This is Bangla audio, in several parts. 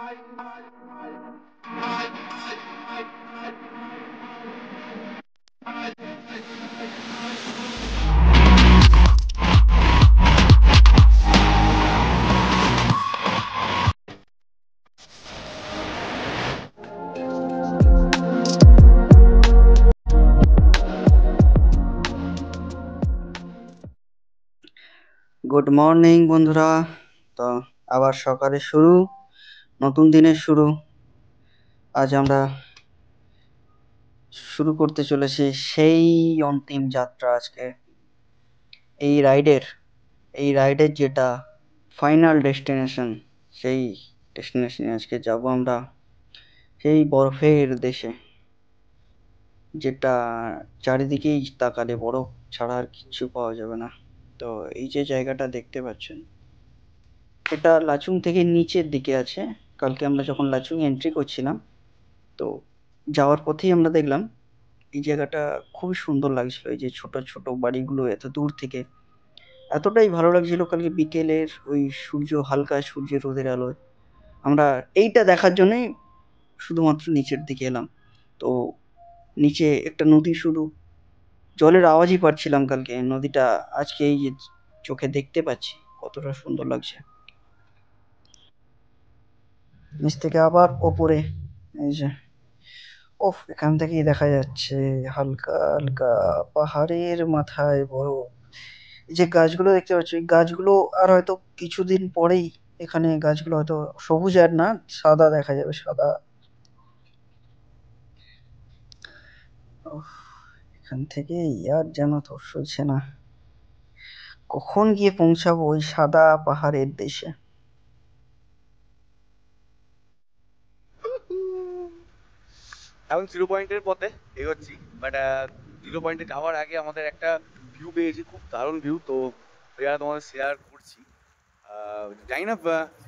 গুড মর্নিং বন্ধুরা। তো আবার সকালে শুরু, নতুন দিনের শুরু। আজ আমরা শুরু করতে চলেছি সেই অন্তিম যাত্রা আজকে। এই রাইডের যেটা ফাইনাল ডেস্টিনেশন, সেই ডেস্টিনেশনে আজকে যাব আমরা, সেই বরফের দেশে, যেটা চারিদিকেই তাকালে বরফ ছাড়া আর কিচ্ছু পাওয়া যাবে না। তো এই যে জায়গাটা দেখতে পাচ্ছেন, এটা লাচুং থেকে নিচের দিকে আছে। কালকে আমরা যখন লাচুং এন্ট্রি করছিলাম, তো যাওয়ার পথেই আমরা দেখলাম এই জায়গাটা খুবই সুন্দর লাগছিল। এই যে ছোট ছোট বাড়িগুলো এত দূর থেকে এতটাই ভালো লাগছিল কালকে বিকেলের ওই হালকা সূর্যের রোদের আলোয়। আমরা এইটা দেখার জন্যই শুধুমাত্র নিচের দিকে এলাম। তো নিচে একটা নদী, শুধু জলের আওয়াজই পাচ্ছিলাম। কালকে নদীটা আজকে এই যে চোখে দেখতে পাচ্ছি, কতটা সুন্দর লাগছে। নিচ থেকে আবার ওপরে এই যে, ওফ, এখান থেকেই দেখা যাচ্ছে হালকা হালকা পাহাড়ের মাথায় বড় এই যে গাছগুলো দেখতে পাচ্ছ, এই গাছগুলো আর হয়তো কিছুদিন পরেই এখানে গাছগুলো হয়তো সবুজ আর না, সাদা দেখা যাবে, সাদা। উফ, এখান থেকে আর যেন তর সইছে না, কখন গিয়ে পৌঁছাবো ওই সাদা পাহাড়ের দেশে। এখন জিরো পয়েন্টের পথে এগোচ্ছি, বাট জিরো পয়েন্টে যাওয়ার আগে আমাদের একটা ভিউ পেয়েছি, খুব দারুণ ভিউ। তো এটা তোমাদের শেয়ার করছি। জানি না,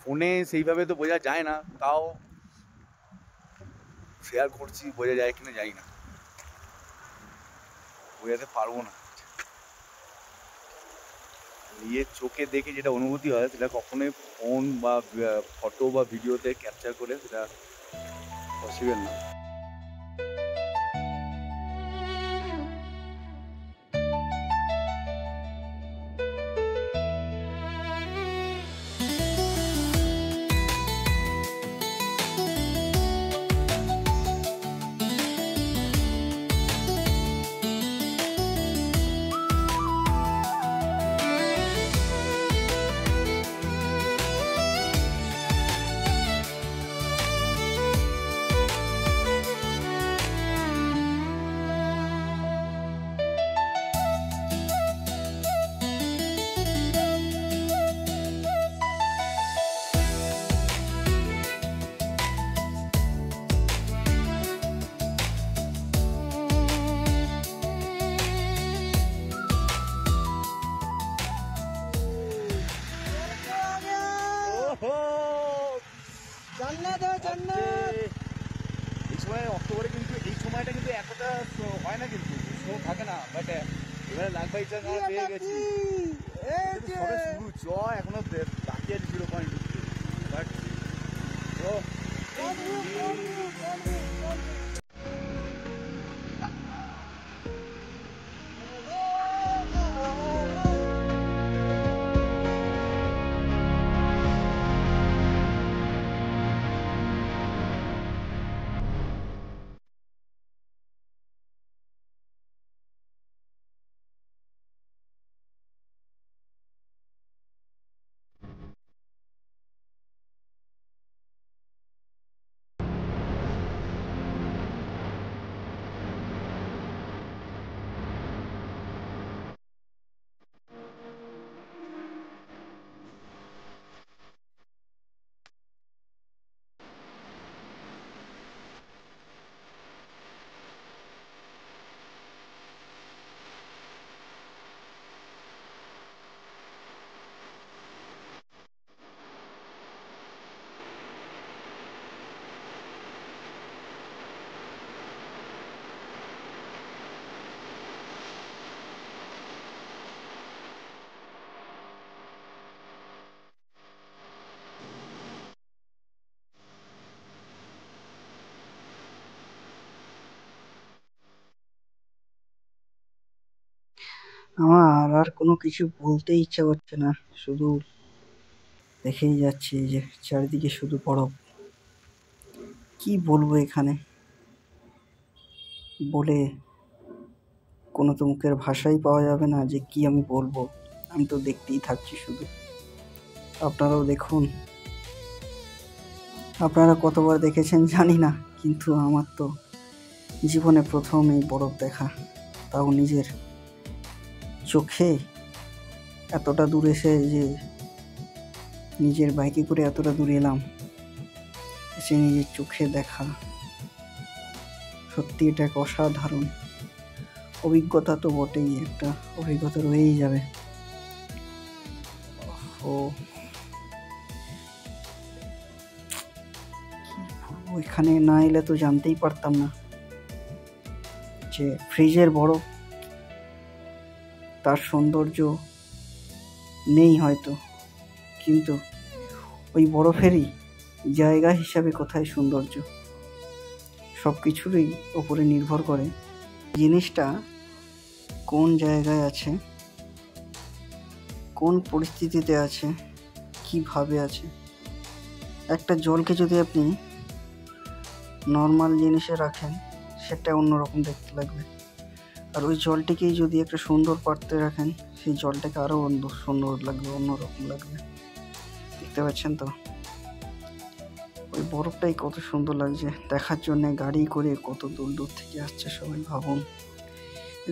ফোনে সেইভাবে তো বোঝা যায় না, তাও শেয়ার করছি। বোঝা যায় কিনা জানি না, বোঝাতে পারবো না। নিজের চোখে দেখে যেটা অনুভূতি হয়, সেটা কখনোই ফোন বা ফটো বা ভিডিওতে ক্যাপচার করে সেটা পসিবল না। এই সময় অক্টোবরে কিন্তু এই সময়টা কিন্তু এতটা হয় না, কিন্তু স্নো থাকে না। বাট এবারে লাখবাই চান পেয়ে গেছি, সবে শুরু। চ এখনো বাকি আছে 0 পয়েন্ট, বাট আমার আর কোনো কিছু বলতে ইচ্ছা করছে না, শুধু দেখেই যাচ্ছি যে চারিদিকে শুধু বরফ। কি বলবো এখানে, বলে কোনো তো মুখের ভাষাই পাওয়া যাবে না যে কি আমি বলবো। আমি তো দেখতেই থাকছি শুধু। আপনারাও দেখুন, আপনারা কতবার দেখেছেন জানি না, কিন্তু আমার তো জীবনে প্রথম এই বরফ দেখা, তাও নিজের চোখে। এতটা দূর এসে যে নিজের বাইকে করে এতটা দূর এলাম, এসে নিজের চোখে দেখা, সত্যি এটা এক অসাধারণ অভিজ্ঞতা। তো বটেই, একটা অভিজ্ঞতা রয়েই যাবে। ও ওইখানে না এলে তো জানতেই পারতাম না যে ফ্রিজের বরফ, তার সৌন্দর্য নেই হয়তো, কিন্তু ওই বরফেরই জায়গা হিসাবে কোথায় সৌন্দর্য। সব কিছুরই ওপরে নির্ভর করে জিনিসটা কোন জায়গায় আছে, কোন পরিস্থিতিতে আছে, কিভাবে আছে। একটা জলকে যদি আপনি নর্মাল জিনিসে রাখেন, সেটা অন্যরকম দেখতে লাগবে। আর ওই জলটিকেই যদি একটা সুন্দর পাত্রে রাখেন, সেই জলটাকে আরও সুন্দর লাগবে, অন্যরকম লাগবে। দেখতে পাচ্ছেন তো ওই বরফটাই কত সুন্দর লাগছে দেখার জন্য। গাড়ি করে কত দূর দূর থেকে আসছে সবাই, ভাবুন।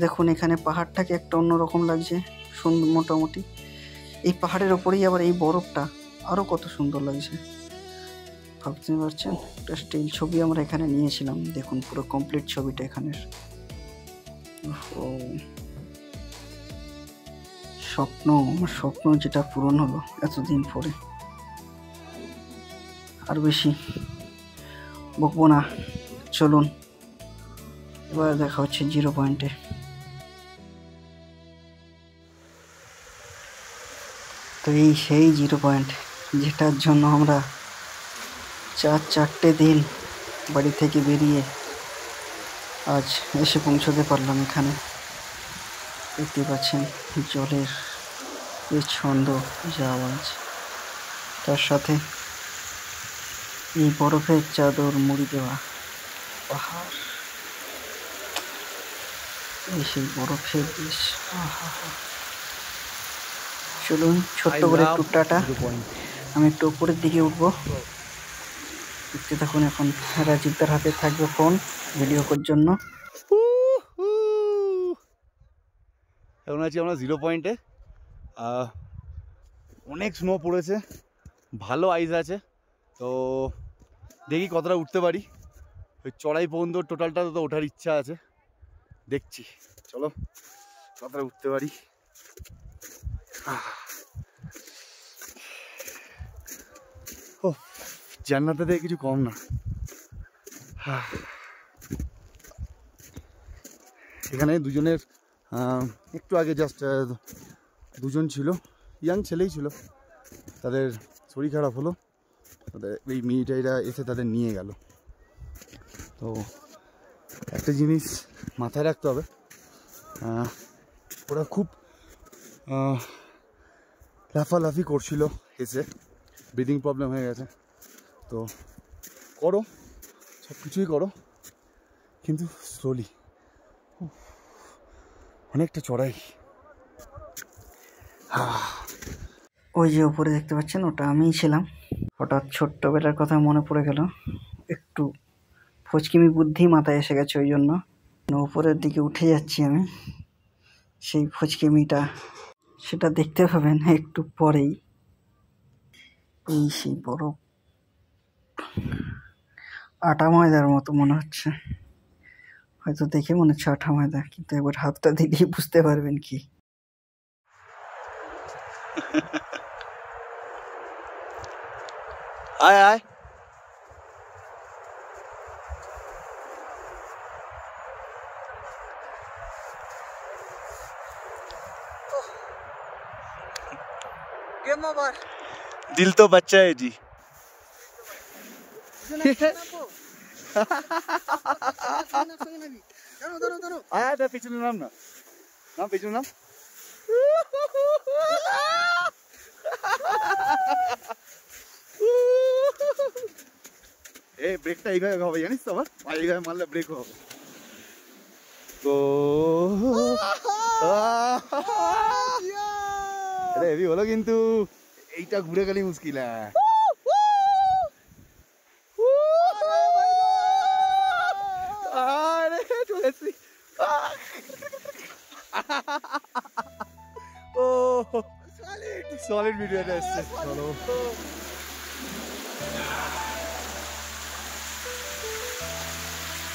দেখুন এখানে পাহাড়টাকে একটা অন্যরকম লাগছে, সুন্দর মোটামুটি। এই পাহাড়ের ওপরেই আবার এই বরফটা আরও কত সুন্দর লাগছে, ভাবতে পারছেন। একটা স্টিল ছবি আমরা এখানে নিয়েছিলাম, দেখুন পুরো কমপ্লিট ছবিটা এখানের। ও স্বপ্ন, আমার স্বপ্ন যেটা পূরণ হলো এতদিন পরে। আর বেশি বকবো না, চলুন এবার দেখা হচ্ছে 0 পয়েন্টে। তো এই সেই 0 পয়েন্ট, যেটার জন্য আমরা 4 দিন বাড়ি থেকে বেরিয়ে আজ এসে পৌঁছতে পারলাম এখানে। দেখতে পাচ্ছেন জলের যে ছন্দ, যা আওয়াজ, তার সাথে এই বরফের চাদর মুড়ি দেওয়া পাহাড়, এই সেই বরফের দেশ। চলুন ছোট্ট করে একটু টাটা, আমি একটু উপরের দিকে উঠবো। দেখতে থাকুন। এখন রাজীবদার হাতে থাকবে ফোন ভিডিও করার জন্য। এখন আছি আমরা 0 পয়েন্টে। অনেক স্নো পড়েছে, ভালো আইস আছে। তো দেখি কতটা উঠতে পারি। ওই চড়াই পর্যন্ত টোটালটা তো ওঠার ইচ্ছা আছে, দেখছি। চলো কতটা উঠতে পারি। ও জান্নাতে থেকে কিছু কম না। এখানে দুজনের একটু আগে জাস্ট দুজন ছিল, ইয়াং ছেলেই ছিল, তাদের শরীর খারাপ হলো, তাদের এই মিলিটারিরা এসে তাদের নিয়ে গেল। তো একটা জিনিস মাথায় রাখতে হবে, ওরা খুব লাফালাফি করছিল, এসে ব্রিদিং প্রবলেম হয়ে গেছে। তো করো, সব কিছুই করো, কিন্তু স্লোলি, অনেকটা চড়াই। ওই যে উপরে দেখতে পাচ্ছেন, ওটা আমিই ছিলাম। হঠাৎ ছোট্টবেলার কথা মনে পড়ে গেল, একটু ফচকিমি বুদ্ধি মাথায় এসে গেছে, ওই জন্য উপরের দিকে উঠে যাচ্ছি আমি। সেই ফচকিমিটা সেটা দেখতে পাবেন একটু পরেই। এই সেই বরফ, আটা ময়দার মতো মনে হচ্ছে, হয়তো দেখে মনে হচ্ছে আটা ময়দা, কিন্তু একবার হাতটা দিলেই বুঝতে পারবেন কি। আয় আয়, दिल तो बच्चा है जी। আয় পিছনে নাম না, নাম পিছনে নাম। এই ব্রেকটা এইভাবে হবে জানিস তো, আবার এইভাবে মারলে ব্রেক হবে তো। এটা হেভি হলো কিন্তু, এইটা ঘুরে গেলেই মুশকিল। আরে চলে এসছি। ও সলিড ভিডিওটা এসছে। চলো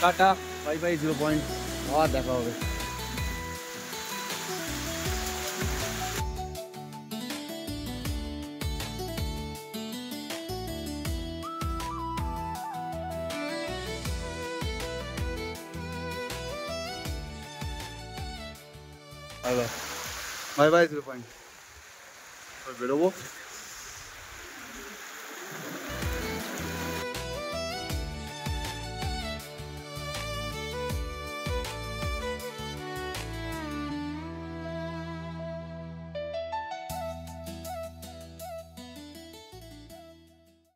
টাটা, বাই বাই 0 পয়েন্ট, আবার দেখা হবে। বাই বাই 0 পয়েন্ট, বেরোবো।